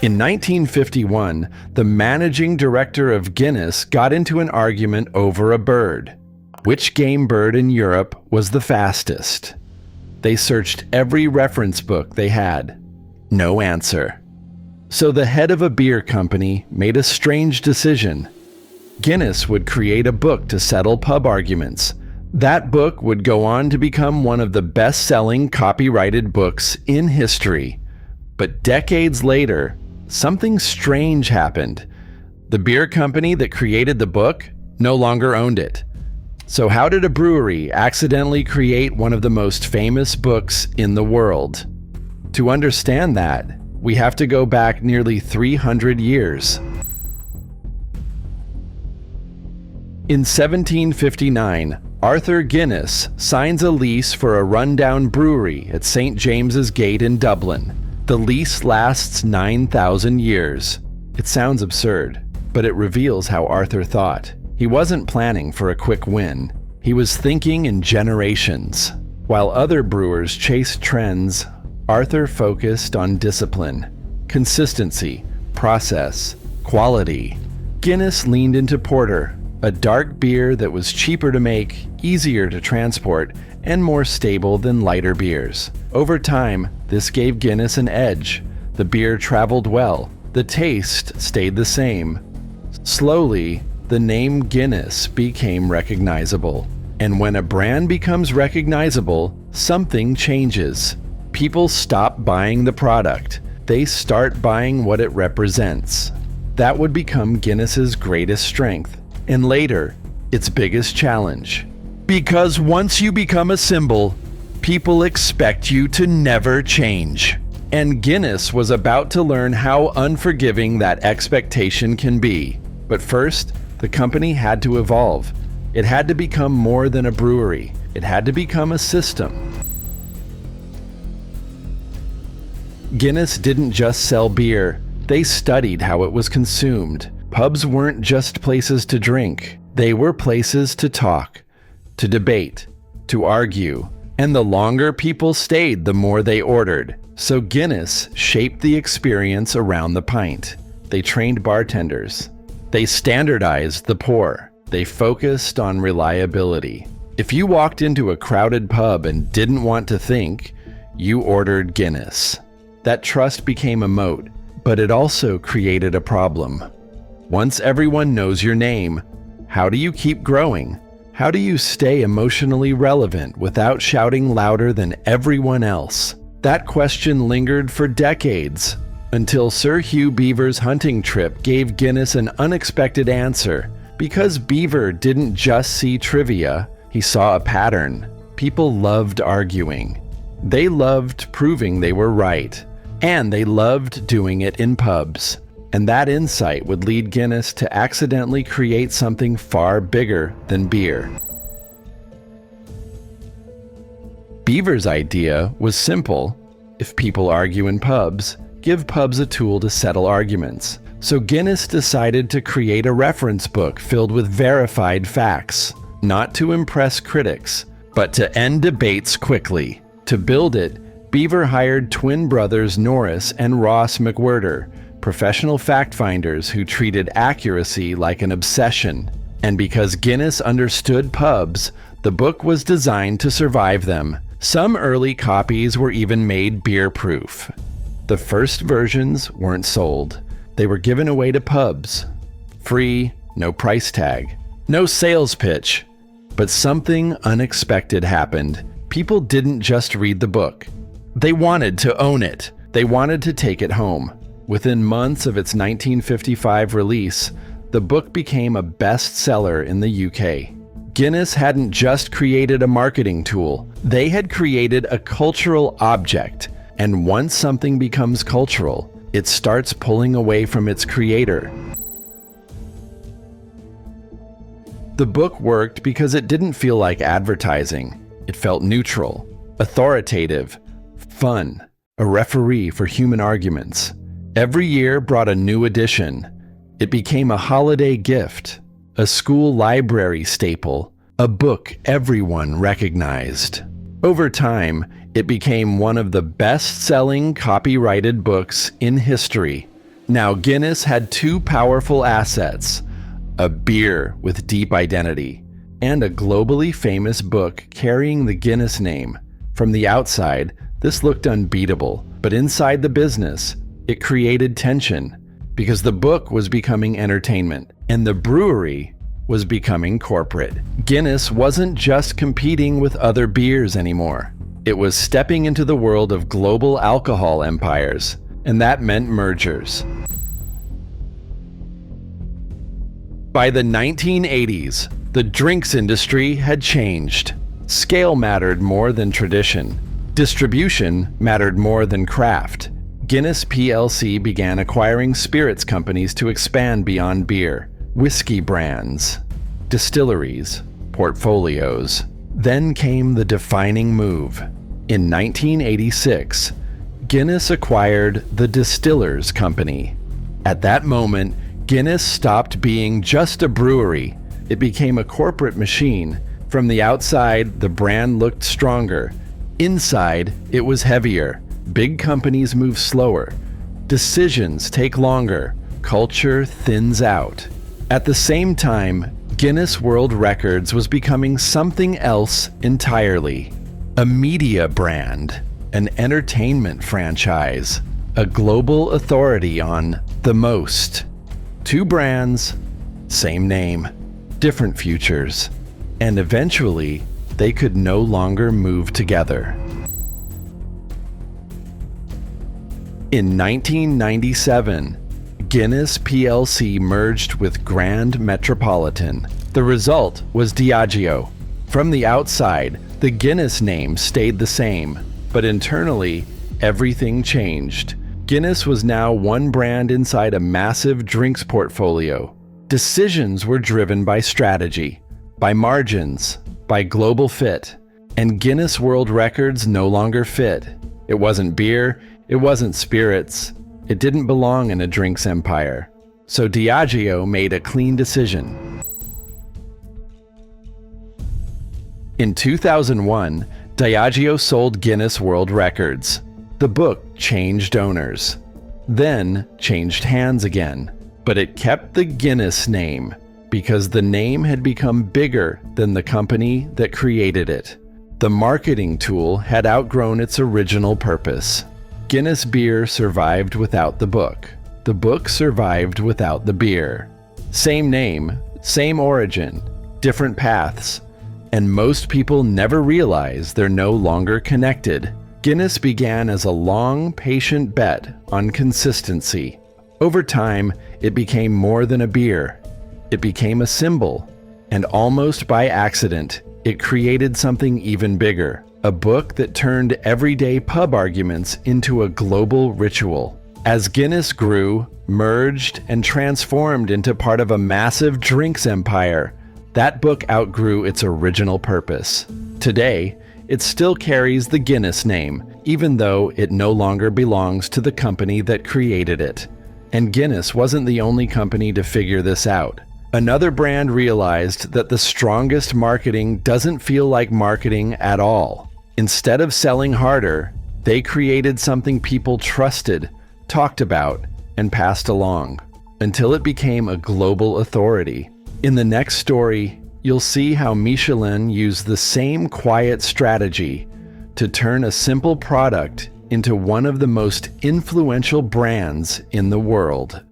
In 1951, the managing director of Guinness got into an argument over a bird. Which game bird in Europe was the fastest? They searched every reference book they had. No answer. So the head of a beer company made a strange decision. Guinness would create a book to settle pub arguments. That book would go on to become one of the best-selling copyrighted books in history. But decades later, something strange happened. The beer company that created the book no longer owned it. So how did a brewery accidentally create one of the most famous books in the world? To understand that, we have to go back nearly 300 years. In 1759, Arthur Guinness signs a lease for a rundown brewery at St. James's Gate in Dublin. The lease lasts 9,000 years. It sounds absurd, but it reveals how Arthur thought. He wasn't planning for a quick win. He was thinking in generations. While other brewers chased trends, Arthur focused on discipline, consistency, process, quality. Guinness leaned into porter, a dark beer that was cheaper to make, easier to transport, and more stable than lighter beers. Over time, this gave Guinness an edge. The beer traveled well. The taste stayed the same. Slowly, the name Guinness became recognizable. And when a brand becomes recognizable, something changes. People stop buying the product. They start buying what it represents. That would become Guinness's greatest strength, and later, its biggest challenge. Because once you become a symbol, people expect you to never change. And Guinness was about to learn how unforgiving that expectation can be. But first, the company had to evolve. It had to become more than a brewery. It had to become a system. Guinness didn't just sell beer. They studied how it was consumed. Pubs weren't just places to drink. They were places to talk, to debate, to argue. And the longer people stayed, the more they ordered. So Guinness shaped the experience around the pint. They trained bartenders. They standardized the pour. They focused on reliability. If you walked into a crowded pub and didn't want to think, you ordered Guinness. That trust became a moat, but it also created a problem. Once everyone knows your name, how do you keep growing? How do you stay emotionally relevant without shouting louder than everyone else? That question lingered for decades, until Sir Hugh Beaver's hunting trip gave Guinness an unexpected answer. Because Beaver didn't just see trivia, he saw a pattern. People loved arguing. They loved proving they were right. And they loved doing it in pubs. And that insight would lead Guinness to accidentally create something far bigger than beer. Beaver's idea was simple. If people argue in pubs, give pubs a tool to settle arguments. So Guinness decided to create a reference book filled with verified facts, not to impress critics, but to end debates quickly. To build it, Beaver hired twin brothers Norris and Ross McWhirter, professional fact-finders who treated accuracy like an obsession. And because Guinness understood pubs, the book was designed to survive them. Some early copies were even made beer-proof. The first versions weren't sold. They were given away to pubs. Free, no price tag, no sales pitch. But something unexpected happened. People didn't just read the book. They wanted to own it. They wanted to take it home. Within months of its 1955 release, the book became a bestseller in the UK. Guinness hadn't just created a marketing tool. They had created a cultural object. And once something becomes cultural, it starts pulling away from its creator. The book worked because it didn't feel like advertising. It felt neutral, authoritative, fun, a referee for human arguments. Every year brought a new edition. It became a holiday gift, a school library staple, a book everyone recognized. Over time, it became one of the best-selling copyrighted books in history. Now, Guinness had two powerful assets: a beer with deep identity and a globally famous book carrying the Guinness name. From the outside, this looked unbeatable, but inside the business, it created tension because the book was becoming entertainment and the brewery was becoming corporate. Guinness wasn't just competing with other beers anymore. It was stepping into the world of global alcohol empires, and that meant mergers. By the 1980s, the drinks industry had changed. Scale mattered more than tradition. Distribution mattered more than craft. Guinness plc began acquiring spirits companies to expand beyond beer. Whiskey brands, distilleries, portfolios. Then came the defining move. In 1986, Guinness acquired the Distillers Company. At that moment, Guinness stopped being just a brewery. It became a corporate machine. From the outside, the brand looked stronger. Inside, it was heavier. Big companies move slower. Decisions take longer. Culture thins out. At the same time, Guinness World Records was becoming something else entirely. A media brand, an entertainment franchise, a global authority on the most. Two brands, same name, different futures, and eventually they could no longer move together. In 1997, Guinness plc merged with Grand Metropolitan. The result was Diageo. From the outside, the Guinness name stayed the same, but internally, everything changed. Guinness was now one brand inside a massive drinks portfolio. Decisions were driven by strategy, by margins, by global fit, and Guinness World Records no longer fit. It wasn't beer, it wasn't spirits, it didn't belong in a drinks empire. So Diageo made a clean decision. In 2001, Diageo sold Guinness World Records. The book changed owners, then changed hands again, but it kept the Guinness name because the name had become bigger than the company that created it. The marketing tool had outgrown its original purpose. Guinness beer survived without the book. The book survived without the beer. Same name, same origin, different paths, and most people never realize they're no longer connected. Guinness began as a long, patient bet on consistency. Over time, it became more than a beer. It became a symbol, and almost by accident, it created something even bigger. A book that turned everyday pub arguments into a global ritual. As Guinness grew, merged, and transformed into part of a massive drinks empire, that book outgrew its original purpose. Today, it still carries the Guinness name, even though it no longer belongs to the company that created it. And Guinness wasn't the only company to figure this out. Another brand realized that the strongest marketing doesn't feel like marketing at all. Instead of selling harder, they created something people trusted, talked about, and passed along, until it became a global authority. In the next story, you'll see how Michelin used the same quiet strategy to turn a simple product into one of the most influential brands in the world.